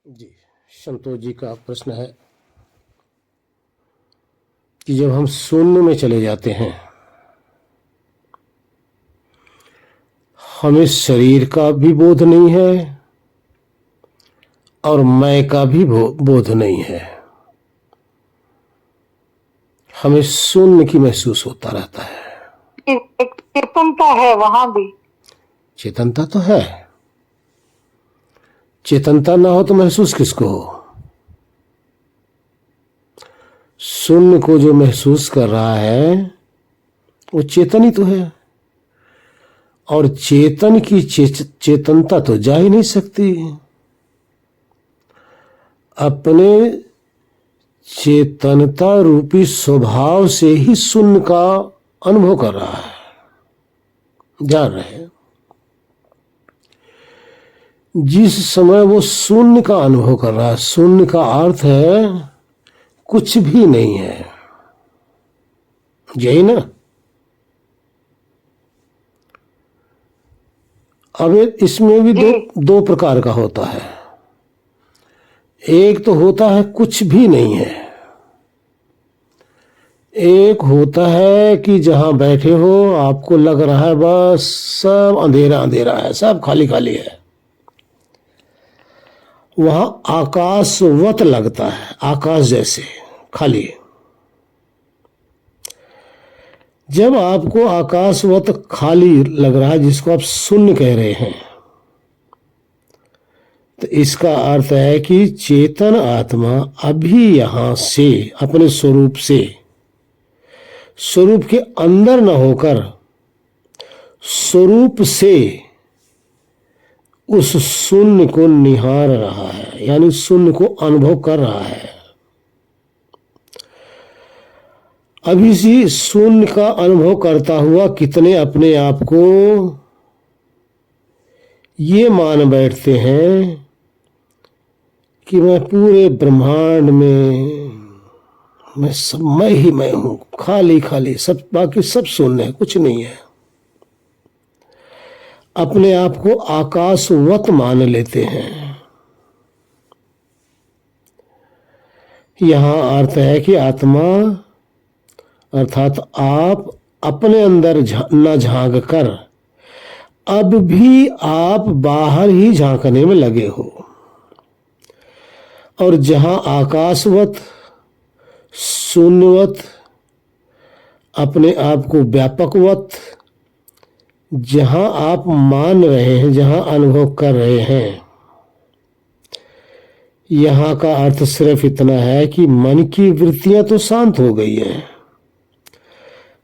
जी, संतोष जी का प्रश्न है कि जब हम शून्य में चले जाते हैं, हमें शरीर का भी बोध नहीं है और मैं का भी बोध नहीं है। हमें शून्य की महसूस होता रहता है। एक चेतनता है वहां भी। चेतनता तो है, चेतनता ना हो तो महसूस किसको हो? शून्य को जो महसूस कर रहा है वो चेतन ही तो है, और चेतन की चेतनता तो जा ही नहीं सकती। अपने चेतनता रूपी स्वभाव से ही शून्य का अनुभव कर रहा है, जान रहे हैं। जिस समय वो शून्य का अनुभव कर रहा है, शून्य का अर्थ है कुछ भी नहीं है, यही ना। अब इसमें भी दो प्रकार का होता है। एक तो होता है कुछ भी नहीं है, एक होता है कि जहां बैठे हो आपको लग रहा है बस सब अंधेरा अंधेरा है, सब खाली खाली है। वहां आकाशवत लगता है, आकाश जैसे खाली। जब आपको आकाशवत खाली लग रहा है, जिसको आप शून्य कह रहे हैं, तो इसका अर्थ है कि चेतन आत्मा अभी यहां से अपने स्वरूप से, स्वरूप के अंदर न होकर स्वरूप से उस शून्य को निहार रहा है, यानी शून्य को अनुभव कर रहा है। अभी से शून्य का अनुभव करता हुआ कितने अपने आप को ये मान बैठते हैं कि मैं पूरे ब्रह्मांड में मैं ही मैं हूं, खाली खाली, सब बाकी सब शून्य है, कुछ नहीं है। अपने आप को आकाशवत मान लेते हैं। यहां अर्थ है कि आत्मा अर्थात आप अपने अंदर न झांक कर अब भी आप बाहर ही झांकने में लगे हो, और जहां आकाशवत शून्यवत अपने आप को व्यापकवत जहां आप मान रहे हैं, जहां अनुभव कर रहे हैं, यहां का अर्थ सिर्फ इतना है कि मन की वृत्तियां तो शांत हो गई हैं,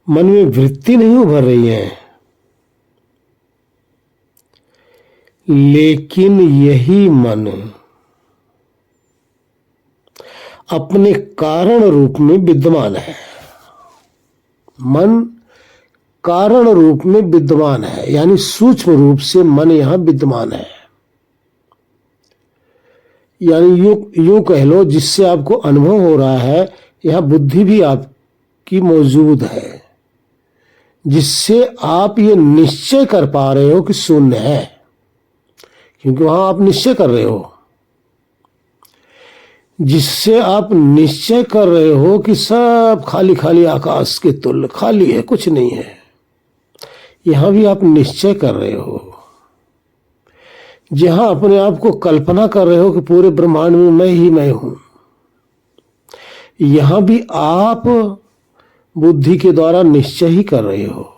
मन में वृत्ति नहीं उभर रही है, लेकिन यही मन अपने कारण रूप में विद्यमान है। मन कारण रूप में विद्यमान है, यानी सूक्ष्म रूप से मन यहां विद्यमान है। यानी यूं कह लो, जिससे आपको अनुभव हो रहा है, यहां बुद्धि भी आपकी मौजूद है, जिससे आप ये निश्चय कर पा रहे हो कि शून्य है, क्योंकि वहां आप निश्चय कर रहे हो। जिससे आप निश्चय कर रहे हो कि सब खाली खाली आकाश के तुल्य खाली है, कुछ नहीं है, यहां भी आप निश्चय कर रहे हो। जहां अपने आप को कल्पना कर रहे हो कि पूरे ब्रह्मांड में मैं ही मैं हूं, यहां भी आप बुद्धि के द्वारा निश्चय ही कर रहे हो।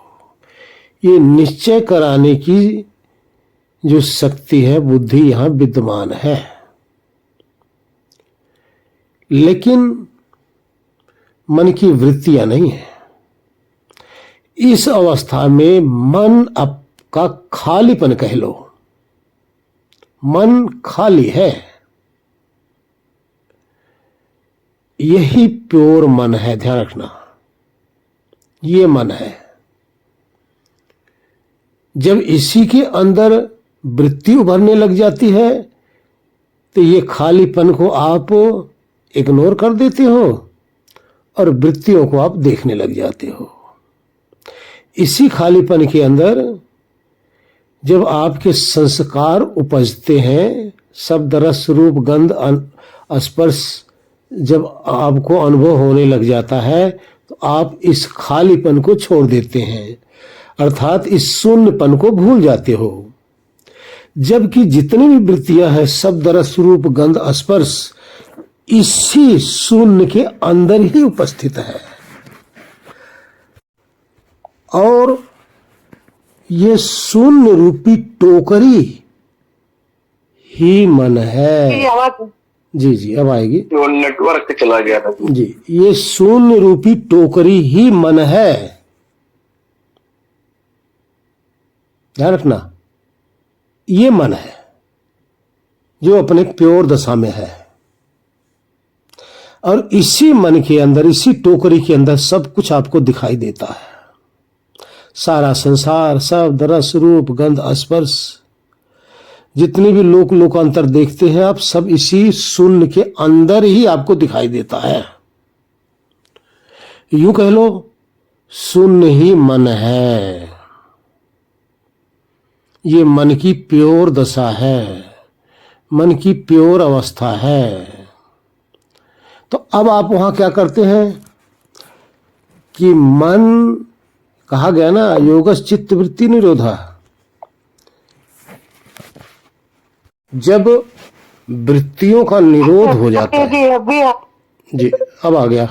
ये निश्चय कराने की जो शक्ति है, बुद्धि यहां विद्यमान है। लेकिन मन की वृत्तियां नहीं है। इस अवस्था में मन आपका खालीपन कह लो, मन खाली है, यही प्योर मन है। ध्यान रखना, ये मन है। जब इसी के अंदर वृत्ति उभरने लग जाती है, तो ये खालीपन को आप इग्नोर कर देते हो और वृत्तियों को आप देखने लग जाते हो। इसी खालीपन के अंदर जब आपके संस्कार उपजते हैं, शब्द रस रूप गंध स्पर्श जब आपको अनुभव होने लग जाता है तो आप इस खालीपन को छोड़ देते हैं, अर्थात इस शून्यपन को भूल जाते हो। जबकि जितनी भी वृत्तियां हैं शब्द रस रूप गंध स्पर्श इसी शून्य के अंदर ही उपस्थित है, और ये शून्य रूपी टोकरी ही मन है। ये आवाज जी जी अब आएगी। वो नेटवर्क चला गया था। जी, ये शून्य रूपी टोकरी ही मन है, ध्यान रखना। ये मन है जो अपने प्योर दशा में है, और इसी मन के अंदर, इसी टोकरी के अंदर सब कुछ आपको दिखाई देता है। सारा संसार, शब्द रस रूप गंध स्पर्श जितनी भी लोकांतर देखते हैं आप, सब इसी शून्य के अंदर ही आपको दिखाई देता है। यूं कह लो शून्य ही मन है, ये मन की प्योर दशा है, मन की प्योर अवस्था है। तो अब आप वहां क्या करते हैं कि मन, कहा गया ना योगस चित्त वृत्ति निरोधा, जब वृत्तियों का निरोध हो जाता है। जी अभी जी अब आ गया।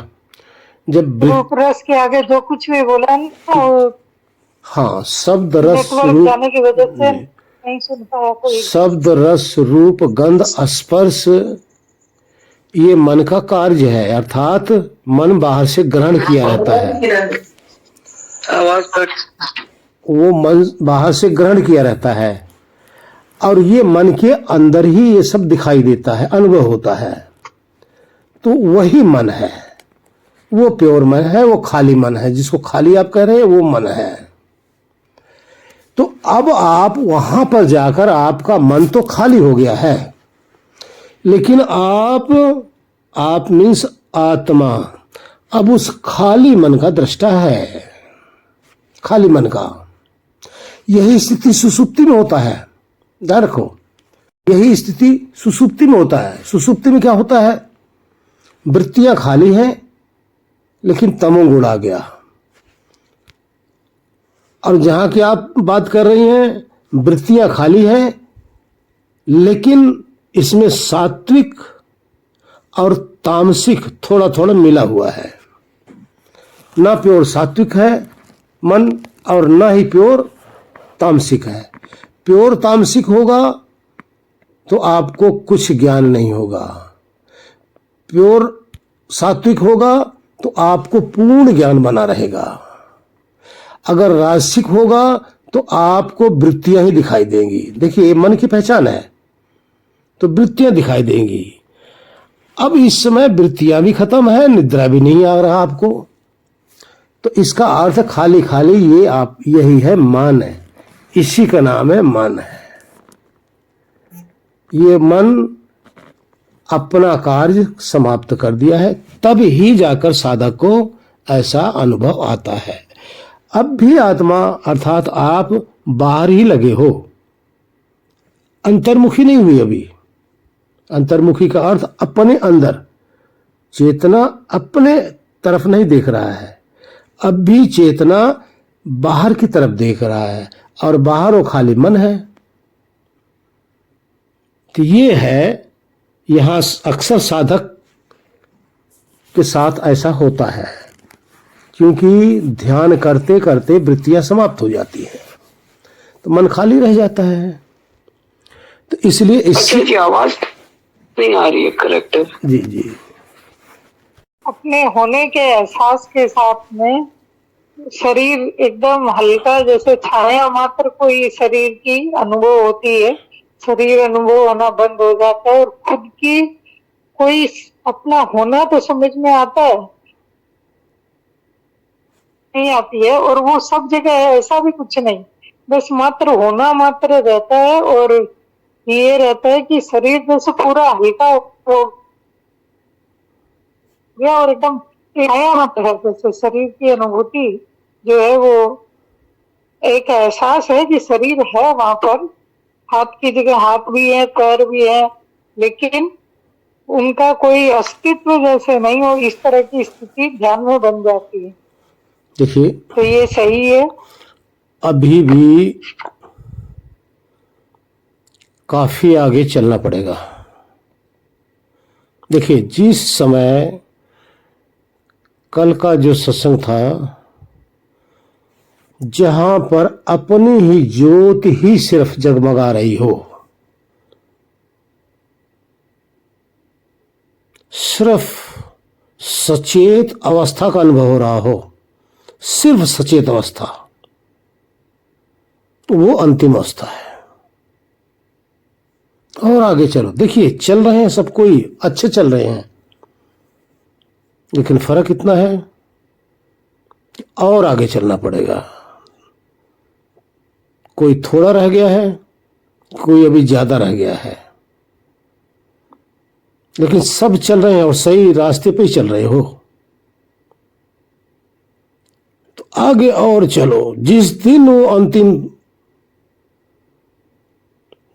जब रूप रस के आगे जो कुछ भी बोला ना, वो हाँ, शब्द रस नेटवर्क रूप, जाने की वजह से नहीं सुन पाया कोई। शब्द रस रूप गंध स्पर्श ये मन का कार्य है, अर्थात मन बाहर से ग्रहण किया रहता है। आवाज तक वो मन बाहर से ग्रहण किया रहता है, और ये मन के अंदर ही ये सब दिखाई देता है, अनुभव होता है। तो वही मन है, वो प्योर मन है, वो खाली मन है, जिसको खाली आप कह रहे हैं वो मन है। तो अब आप वहां पर जाकर, आपका मन तो खाली हो गया है, लेकिन आप मीन्स आत्मा अब उस खाली मन का दृष्टा है, खाली मन का। यही स्थिति सुसुप्ति में होता है, ध्यान रखो, यही स्थिति सुसुप्ति में होता है। सुसुप्ति में क्या होता है, वृत्तियां खाली हैं लेकिन तमोगुण आ गया। और जहां की आप बात कर रही हैं, वृत्तियां खाली हैं लेकिन इसमें सात्विक और तामसिक थोड़ा थोड़ा मिला हुआ है। ना प्योर सात्विक है मन, और ना ही प्योर तामसिक है। प्योर तामसिक होगा तो आपको कुछ ज्ञान नहीं होगा, प्योर सात्विक होगा तो आपको पूर्ण ज्ञान बना रहेगा। अगर राजसिक होगा तो आपको वृत्तियां ही दिखाई देंगी। देखिए, मन की पहचान है तो वृत्तियां दिखाई देंगी। अब इस समय वृत्तियां भी खत्म है, निद्रा भी नहीं आ रहा आपको, तो इसका अर्थ खाली खाली ये आप, यही है मन है, इसी का नाम है मन है। ये मन अपना कार्य समाप्त कर दिया है, तब ही जाकर साधक को ऐसा अनुभव आता है। अब भी आत्मा अर्थात आप बाहर ही लगे हो, अंतर्मुखी नहीं हुई अभी। अंतर्मुखी का अर्थ अपने अंदर, चेतना अपने तरफ नहीं देख रहा है, अब भी चेतना बाहर की तरफ देख रहा है, और बाहर वो खाली मन है। तो ये है, यहां अक्सर साधक के साथ ऐसा होता है, क्योंकि ध्यान करते करते वृत्तियां समाप्त हो जाती हैं तो मन खाली रह जाता है। तो इसलिए इसकी आवाज नहीं आ रही है, करेक्ट है। जी जी, अपने होने के एहसास के साथ में शरीर एकदम हल्का, जैसे छाया मात्र कोई शरीर की अनुभव होती है, शरीर अनुभव होना बंद हो जाता है, और खुद की कोई अपना होना तो समझ में आता है, नहीं आती है। और वो सब जगह है, ऐसा भी कुछ नहीं, बस मात्र होना मात्र रहता है। और ये रहता है कि शरीर जैसे पूरा हल्का हो गया, और एकदम छाया मात्र है, जैसे शरीर की अनुभूति जो है वो एक एहसास है कि शरीर है वहां पर, हाथ की जगह हाथ भी है, पैर भी है, लेकिन उनका कोई अस्तित्व जैसे नहीं हो, इस तरह की स्थिति ध्यान में बन जाती है। देखिए तो ये सही है। अभी भी काफी आगे चलना पड़ेगा। देखिए जिस समय कल का जो सत्संग था, जहां पर अपनी ही ज्योति ही सिर्फ जगमगा रही हो, सिर्फ सचेत अवस्था का अनुभव हो रहा हो, सिर्फ सचेत अवस्था, वो अंतिम अवस्था है। और आगे चलो, देखिए चल रहे हैं सब, कोई अच्छे चल रहे हैं, लेकिन फर्क इतना है कि और आगे चलना पड़ेगा। कोई थोड़ा रह गया है, कोई अभी ज्यादा रह गया है, लेकिन सब चल रहे हैं और सही रास्ते पे ही चल रहे हो। तो आगे और चलो। जिस दिन वो अंतिम,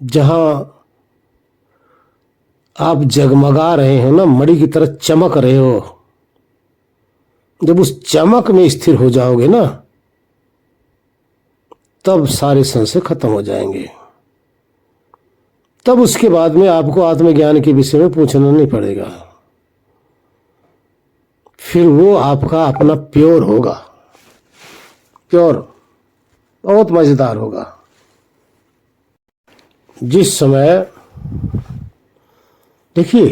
जहां आप जगमगा रहे हो ना, मणि की तरह चमक रहे हो, जब उस चमक में स्थिर हो जाओगे ना, तब सारे संशय खत्म हो जाएंगे। तब उसके बाद में आपको आत्मज्ञान के विषय में पूछना नहीं पड़ेगा। फिर वो आपका अपना प्योर होगा, प्योर, बहुत मजेदार होगा। जिस समय देखिए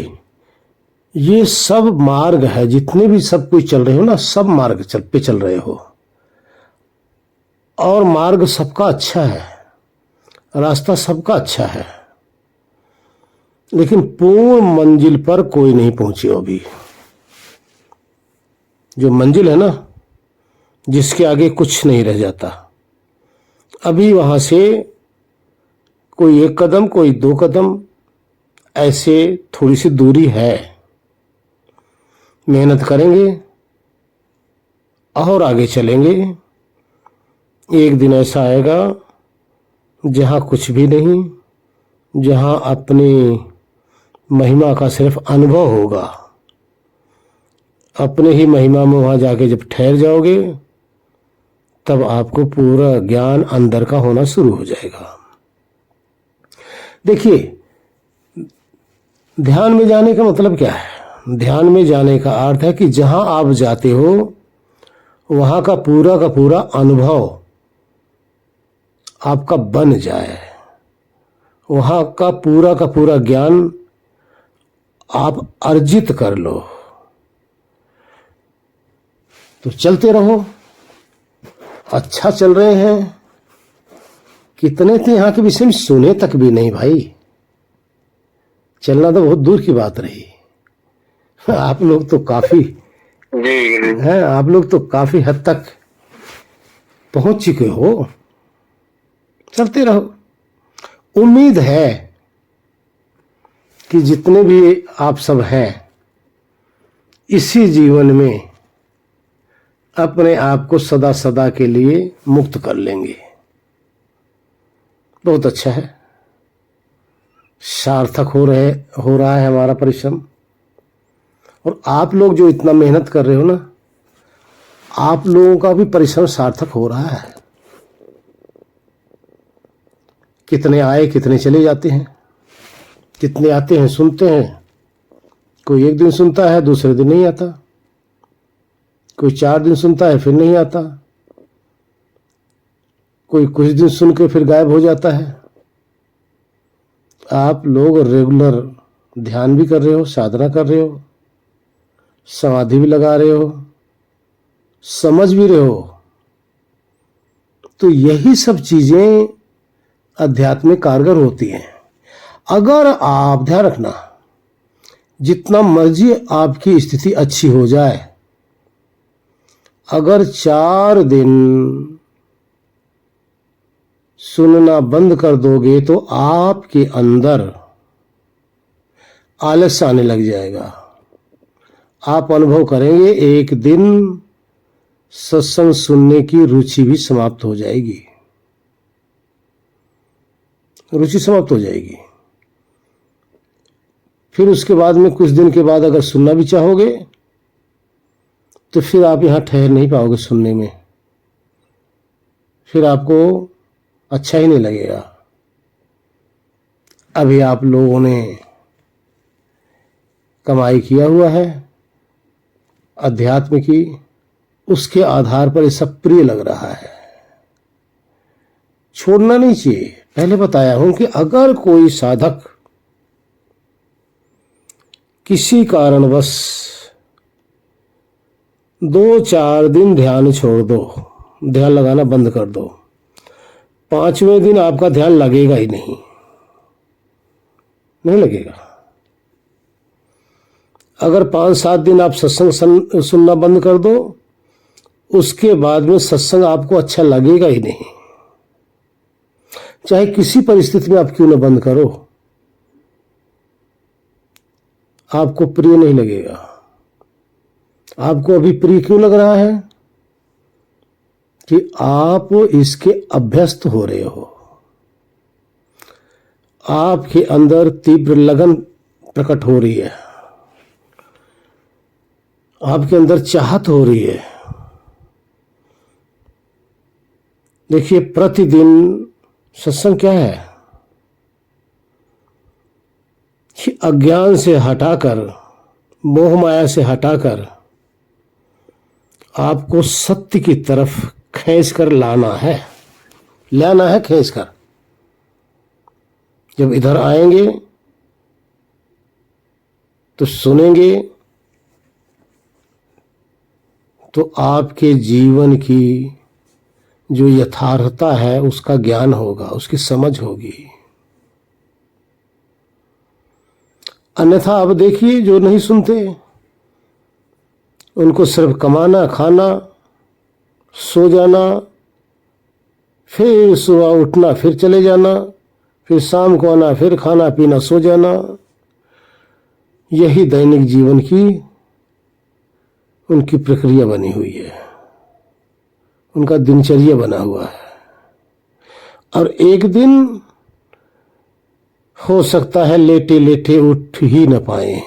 ये सब मार्ग है, जितने भी सब कोई चल रहे हो ना, सब मार्ग पे चल रहे हो, और मार्ग सबका अच्छा है, रास्ता सबका अच्छा है, लेकिन पूर्ण मंजिल पर कोई नहीं पहुंचे अभी। जो मंजिल है ना, जिसके आगे कुछ नहीं रह जाता, अभी वहां से कोई एक कदम, कोई दो कदम, ऐसे थोड़ी सी दूरी है। मेहनत करेंगे और आगे चलेंगे। एक दिन ऐसा आएगा जहां कुछ भी नहीं, जहां अपनी महिमा का सिर्फ अनुभव होगा। अपने ही महिमा में वहां जाके जब ठहर जाओगे, तब आपको पूरा ज्ञान अंदर का होना शुरू हो जाएगा। देखिए ध्यान में जाने का मतलब क्या है? ध्यान में जाने का अर्थ है कि जहां आप जाते हो वहां का पूरा अनुभव आपका बन जाए, वहां का पूरा ज्ञान आप अर्जित कर लो। तो चलते रहो, अच्छा चल रहे हैं। कितने थे यहाँ के विषय में सुने तक भी नहीं भाई, चलना तो बहुत दूर की बात रही। आप लोग तो काफी हैं, आप लोग तो काफी हद तक पहुंच चुके हो। चलते रहो। उम्मीद है कि जितने भी आप सब हैं, इसी जीवन में अपने आप को सदा सदा के लिए मुक्त कर लेंगे। बहुत अच्छा है, सार्थक हो रहा है हमारा परिश्रम। और आप लोग जो इतना मेहनत कर रहे हो ना, आप लोगों का भी परिश्रम सार्थक हो रहा है। कितने आए, कितने चले जाते हैं, कितने आते हैं, सुनते हैं। कोई एक दिन सुनता है, दूसरे दिन नहीं आता, कोई 4 दिन सुनता है फिर नहीं आता, कोई कुछ दिन सुन के फिर गायब हो जाता है। आप लोग रेगुलर ध्यान भी कर रहे हो, साधना कर रहे हो, समाधि भी लगा रहे हो, समझ भी रहे हो। तो यही सब चीजें अध्यात्म में कारगर होती हैं। अगर आप, ध्यान रखना, जितना मर्जी आपकी स्थिति अच्छी हो जाए, अगर 4 दिन सुनना बंद कर दोगे तो आपके अंदर आलस्य आने लग जाएगा। आप अनुभव करेंगे एक दिन सत्संग सुनने की रुचि भी समाप्त हो जाएगी, रुचि समाप्त हो जाएगी। फिर उसके बाद में कुछ दिन के बाद अगर सुनना भी चाहोगे तो फिर आप यहाँ ठहर नहीं पाओगे सुनने में, फिर आपको अच्छा ही नहीं लगेगा। अभी आप लोगों ने कमाई किया हुआ है अध्यात्म की, उसके आधार पर ये सब प्रिय लग रहा है, छोड़ना नहीं चाहिए। पहले बताया हूं कि अगर कोई साधक किसी कारणवश 2-4 दिन ध्यान छोड़ दो, ध्यान लगाना बंद कर दो, 5वें दिन आपका ध्यान लगेगा ही नहीं, नहीं लगेगा। अगर 5-7 दिन आप सत्संग सुनना बंद कर दो, उसके बाद में सत्संग आपको अच्छा लगेगा ही नहीं, चाहे किसी परिस्थिति में आप क्यों न बंद करो, आपको प्रिय नहीं लगेगा। आपको अभी प्रिय क्यों लग रहा है कि आप इसके अभ्यस्त हो रहे हो, आपके अंदर तीव्र लगन प्रकट हो रही है, आपके अंदर चाहत हो रही है। देखिए, प्रतिदिन सत्संग क्या है कि अज्ञान से हटाकर, मोह माया से हटाकर आपको सत्य की तरफ खींच कर लाना है खींच कर। जब इधर आएंगे तो सुनेंगे तो आपके जीवन की जो यथार्थता है उसका ज्ञान होगा, उसकी समझ होगी। अन्यथा आप देखिए, जो नहीं सुनते उनको सिर्फ कमाना, खाना, सो जाना, फिर सुबह उठना, फिर चले जाना, फिर शाम को आना, फिर खाना पीना, सो जाना, यही दैनिक जीवन की उनकी प्रक्रिया बनी हुई है, उनका दिनचर्या बना हुआ है। और एक दिन हो सकता है लेटे लेटे उठ ही न पाए,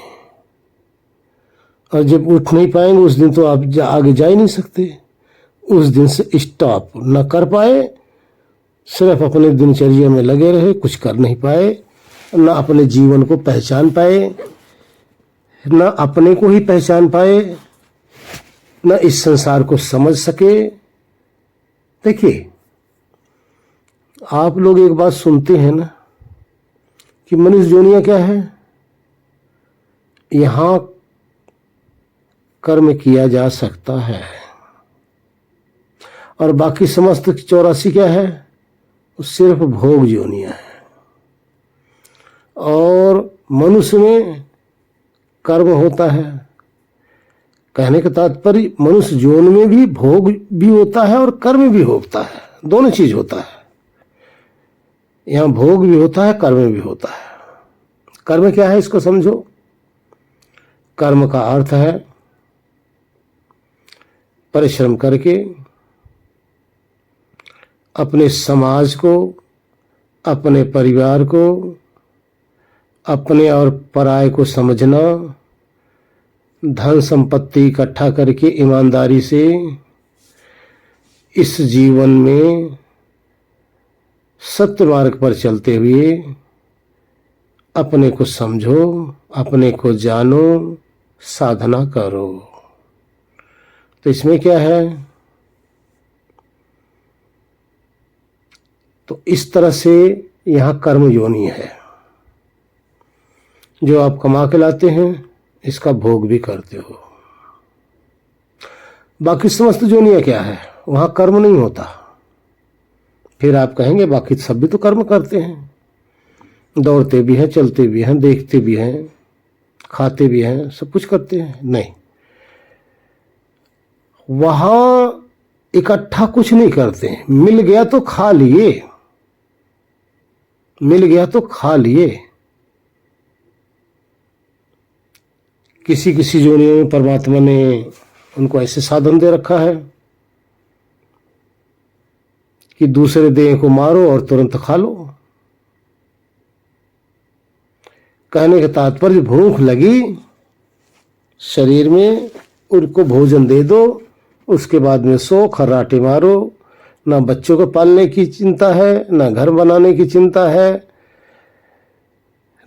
और जब उठ नहीं पाएंगे उस दिन तो आप आगे जा ही नहीं सकते। उस दिन से स्टॉप न कर पाए, सिर्फ अपने दिनचर्या में लगे रहे, कुछ कर नहीं पाए, न अपने जीवन को पहचान पाए, न अपने को ही पहचान पाए, न इस संसार को समझ सके। देखिए, आप लोग एक बात सुनते हैं ना कि मनुष्य जोनियां क्या है, यहां कर्म किया जा सकता है, और बाकी समस्त 84 क्या है, वो सिर्फ भोग जोनियां है। और मनुष्य में कर्म होता है। कहने का तात्पर्य, मनुष्य जोन में भी भोग भी होता है और कर्म भी होता है, दोनों चीज होता है। यहां भोग भी होता है, कर्म भी होता है। कर्म क्या है इसको समझो। कर्म का अर्थ है परिश्रम करके अपने समाज को, अपने परिवार को, अपने और पराये को समझना, धन संपत्ति इकट्ठा करके ईमानदारी से इस जीवन में सत्य मार्ग पर चलते हुए अपने को समझो, अपने को जानो, साधना करो। तो इसमें क्या है, तो इस तरह से यहां कर्म योनि है। जो आप कमा के लाते हैं इसका भोग भी करते हो। बाकी समस्त जोनियां क्या है, वहां कर्म नहीं होता। फिर आप कहेंगे बाकी सब भी तो कर्म करते हैं, दौड़ते भी हैं, चलते भी हैं, देखते भी हैं, खाते भी हैं, सब कुछ करते हैं। नहीं, वहां इकट्ठा कुछ नहीं करते हैं। मिल गया तो खा लिए, मिल गया तो खा लिए। किसी किसी जोनियों में परमात्मा ने उनको ऐसे साधन दे रखा है कि दूसरे देह को मारो और तुरंत खा लो। कहने का तात्पर्य भूख लगी शरीर में, उनको भोजन दे दो, उसके बाद में सो खर्राटे मारो। ना बच्चों को पालने की चिंता है, ना घर बनाने की चिंता है,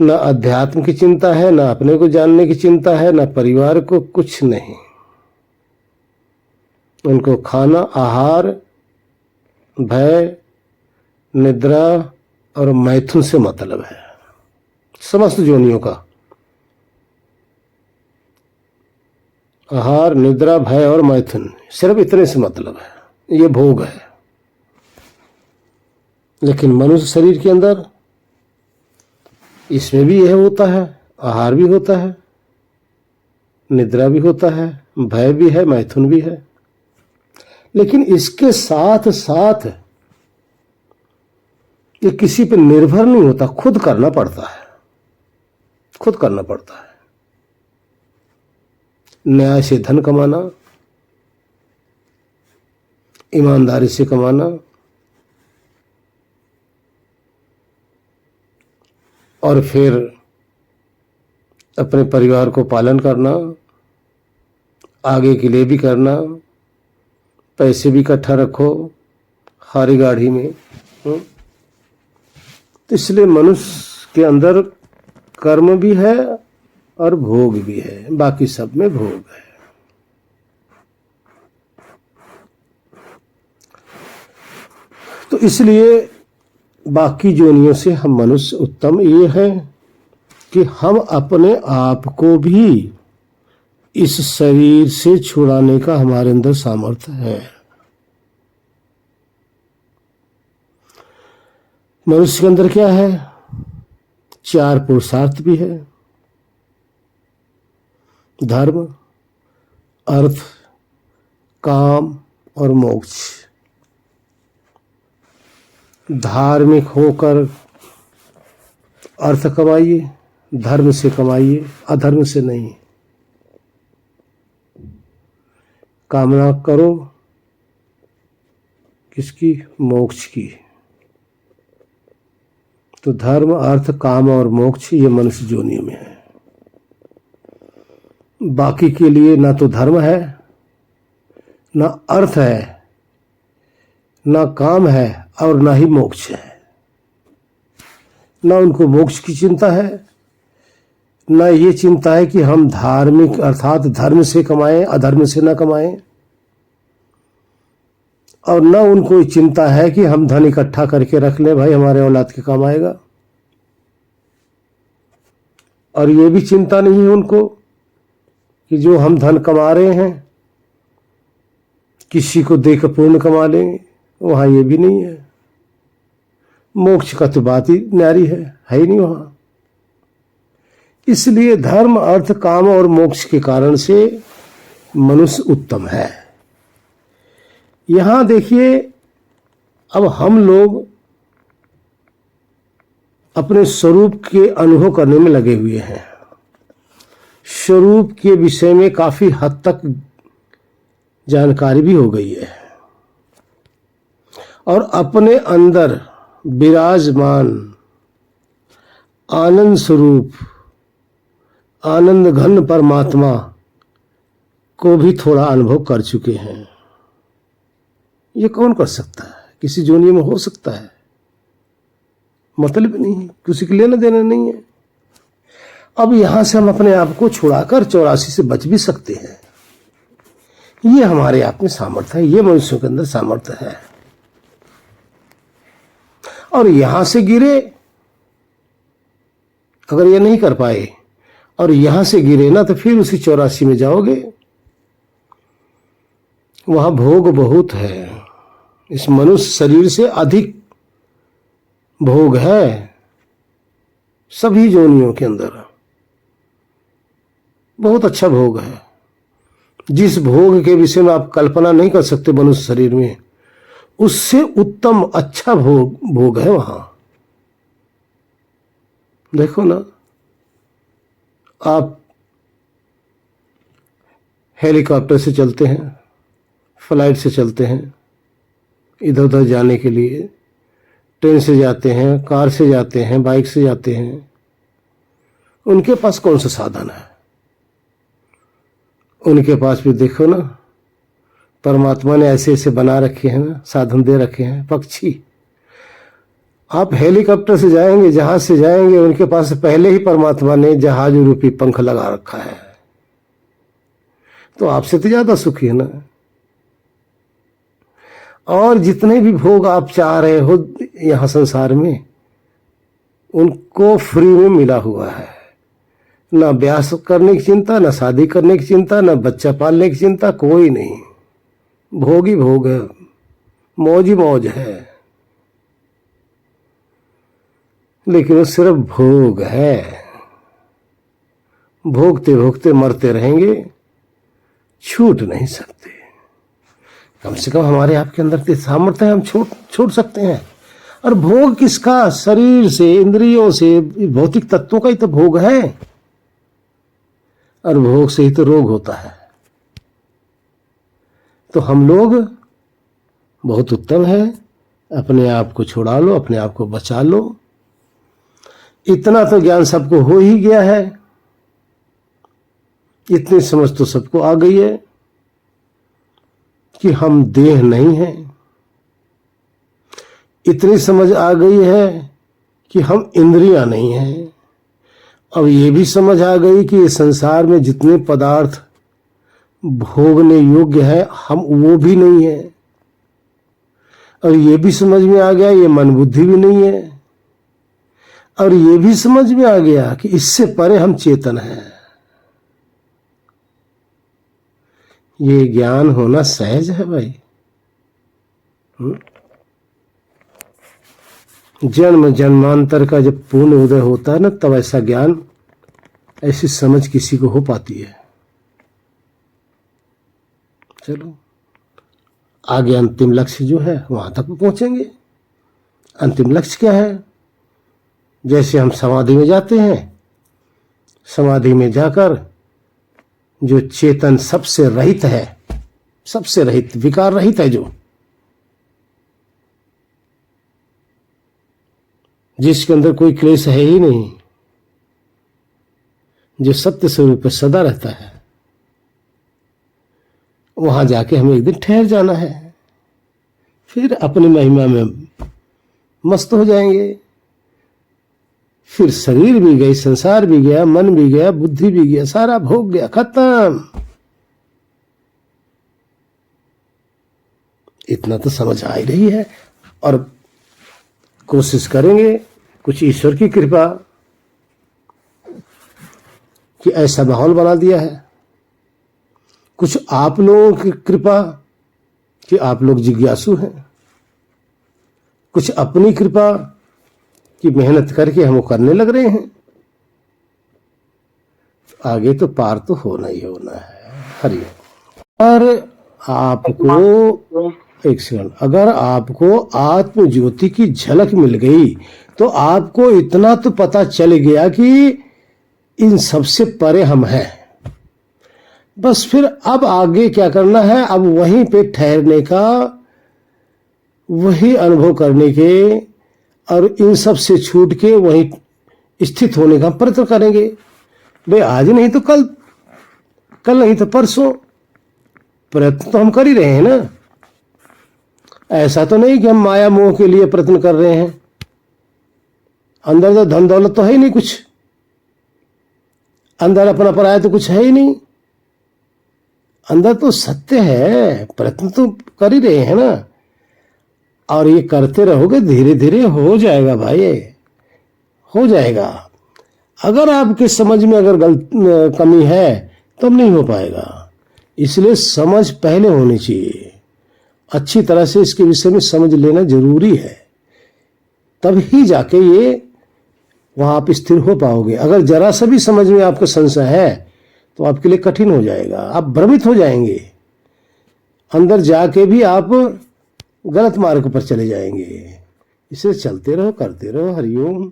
ना अध्यात्म की चिंता है, ना अपने को जानने की चिंता है, ना परिवार को, कुछ नहीं। उनको खाना, आहार, भय, निद्रा और मैथुन से मतलब है, समस्त योनियों का। आहार, निद्रा, भय और मैथुन, सिर्फ इतने से मतलब है, ये भोग है। लेकिन मनुष्य शरीर के अंदर इसमें भी यह होता है, आहार भी होता है, निद्रा भी होता है, भय भी है, मैथुन भी है। लेकिन इसके साथ साथ ये किसी पर निर्भर नहीं होता, खुद करना पड़ता है, खुद करना पड़ता है। न्याय से धन कमाना, ईमानदारी से कमाना, और फिर अपने परिवार को पालन करना, आगे के लिए भी करना, पैसे भी इकट्ठा रखो हारी गाड़ी में। तो इसलिए मनुष्य के अंदर कर्म भी है और भोग भी है, बाकी सब में भोग है। तो इसलिए बाकी जोनियों से हम मनुष्य उत्तम ये है कि हम अपने आप को भी इस शरीर से छुड़ाने का हमारे अंदर सामर्थ्य है। मनुष्य के अंदर क्या है? 4 पुरुषार्थ भी है, धर्म, अर्थ, काम और मोक्ष। धार्मिक होकर अर्थ कमाइए, धर्म से कमाइए, अधर्म से नहीं। कामना करो किसकी? मोक्ष की। तो धर्म, अर्थ, काम और मोक्ष ये मनुष्य जोनि में है। बाकी के लिए ना तो धर्म है, ना अर्थ है, ना काम है और ना ही मोक्ष है। ना उनको मोक्ष की चिंता है, ना ये चिंता है कि हम धार्मिक अर्थात धर्म से कमाएं, अधर्म से ना कमाएं। और ना उनको चिंता है कि हम धन इकट्ठा करके रख लें, भाई हमारे औलाद के काम आएगा। और ये भी चिंता नहीं है उनको कि जो हम धन कमा रहे हैं किसी को देकर पूर्ण कमा लेंगे, वहां ये भी नहीं है। मोक्ष का तो बात ही न्यारी है ही नहीं वहां। इसलिए धर्म, अर्थ, काम और मोक्ष के कारण से मनुष्य उत्तम है। यहां देखिए, अब हम लोग अपने स्वरूप के अनुभव करने में लगे हुए हैं। स्वरूप के विषय में काफी हद तक जानकारी भी हो गई है और अपने अंदर विराजमान आनंद स्वरूप, आनंद घन परमात्मा को भी थोड़ा अनुभव कर चुके हैं। ये कौन कर सकता है? किसी जोनी में हो सकता है? मतलब नहीं है, किसी के लेना देना नहीं है। अब यहां से हम अपने आप को छुड़ाकर 84 से बच भी सकते हैं। ये हमारे आप में सामर्थ्य है, ये मनुष्यों के अंदर सामर्थ्य है। और यहां से गिरे, अगर ये नहीं कर पाए और यहां से गिरे ना, तो फिर उसी 84 में जाओगे। वहां भोग बहुत है, इस मनुष्य शरीर से अधिक भोग है सभी जोनियों के अंदर। बहुत अच्छा भोग है, जिस भोग के विषय में आप कल्पना नहीं कर सकते मनुष्य शरीर में, उससे उत्तम अच्छा भोग है वहां। देखो ना, आप हेलीकॉप्टर से चलते हैं, फ्लाइट से चलते हैं इधर उधर जाने के लिए, ट्रेन से जाते हैं, कार से जाते हैं, बाइक से जाते हैं। उनके पास कौन सा साधन है? उनके पास भी देखो ना, परमात्मा ने ऐसे ऐसे बना रखे हैं ना, साधन दे रखे हैं। पक्षी, आप हेलीकॉप्टर से जाएंगे, जहाज से जाएंगे, उनके पास पहले ही परमात्मा ने जहाज रूपी पंख लगा रखा है। तो आपसे तो ज्यादा सुखी है ना। और जितने भी भोग आप चाह रहे हो यहां संसार में, उनको फ्री में मिला हुआ है। ना ब्याह करने की चिंता, ना शादी करने की चिंता, ना बच्चा पालने की चिंता, कोई नहीं। भोग ही भोग है, मौज ही मौज है। लेकिन वो सिर्फ भोग है। भोगते भोगते मरते रहेंगे, छूट नहीं सकते। कम से कम हमारे आपके अंदर के सामर्थ्य है, हम छोड़ सकते हैं। और भोग किसका? शरीर से, इंद्रियों से, भौतिक तत्वों का ही तो भोग है। और भोग से ही तो रोग होता है। तो हम लोग बहुत उत्तम है, अपने आप को छुड़ा लो, अपने आप को बचा लो। इतना तो ज्ञान सबको हो ही गया है, इतनी समझ तो सबको आ गई है कि हम देह नहीं हैं। इतनी समझ आ गई है कि हम इंद्रियां नहीं हैं। अब ये भी समझ आ गई कि इस संसार में जितने पदार्थ भोगने योग्य है, हम वो भी नहीं है। और ये भी समझ में आ गया ये मन बुद्धि भी नहीं है। और ये भी समझ में आ गया कि इससे परे हम चेतन हैं। ये ज्ञान होना सहज है भाई। जन्म जन्मांतर का जब पूर्ण उदय होता है ना, तब ऐसा ज्ञान, ऐसी समझ किसी को हो पाती है। चलो आगे अंतिम लक्ष्य जो है वहां तक पहुंचेंगे। अंतिम लक्ष्य क्या है? जैसे हम समाधि में जाते हैं, समाधि में जाकर जो चेतन सबसे रहित है, सबसे रहित, विकार रहित है, जो जिसके अंदर कोई क्लेश है ही नहीं, जो सत्य स्वरूप पे सदा रहता है, वहां जाके हमें एक दिन ठहर जाना है। फिर अपनी महिमा में मस्त हो जाएंगे। फिर शरीर भी गई, संसार भी गया, मन भी गया, बुद्धि भी गया, सारा भोग गया, खत्म। इतना तो समझ आ ही रही है। और कोशिश करेंगे कुछ ईश्वर की कृपा कि ऐसा माहौल बना दिया है, कुछ आप लोगों की कृपा कि आप लोग जिज्ञासु हैं, कुछ अपनी कृपा कि मेहनत करके हम करने लग रहे हैं। आगे तो पार तो होना ही होना है। हरिओम। और आपको एक सेकंड, अगर आपको आत्म ज्योति की झलक मिल गई तो आपको इतना तो पता चल गया कि इन सबसे परे हम हैं। बस फिर अब आगे क्या करना है? अब वहीं पे ठहरने का, वही अनुभव करने के, और इन सब से छूट के वहीं स्थित होने का प्रयत्न करेंगे। भाई आज नहीं तो कल, कल नहीं तो परसों, प्रयत्न तो हम कर ही रहे हैं ना। ऐसा तो नहीं कि हम माया मोह के लिए प्रयत्न कर रहे हैं। अंदर तो धन दौलत तो है ही नहीं कुछ, अंदर अपना पराया तो कुछ है ही नहीं। अंदर तो सत्य है, प्रयत्न तो कर ही रहे हैं ना। और ये करते रहोगे, धीरे धीरे हो जाएगा भाई, हो जाएगा। अगर आपके समझ में अगर कमी है तो नहीं हो पाएगा। इसलिए समझ पहले होनी चाहिए, अच्छी तरह से इसके विषय में समझ लेना जरूरी है, तब ही जाके ये वहां आप स्थिर हो पाओगे। अगर जरा सा भी समझ में आपको संशय है तो आपके लिए कठिन हो जाएगा, आप भ्रमित हो जाएंगे, अंदर जाके भी आप गलत मार्ग पर चले जाएंगे। इसे चलते रहो, करते रहो। हरिओम।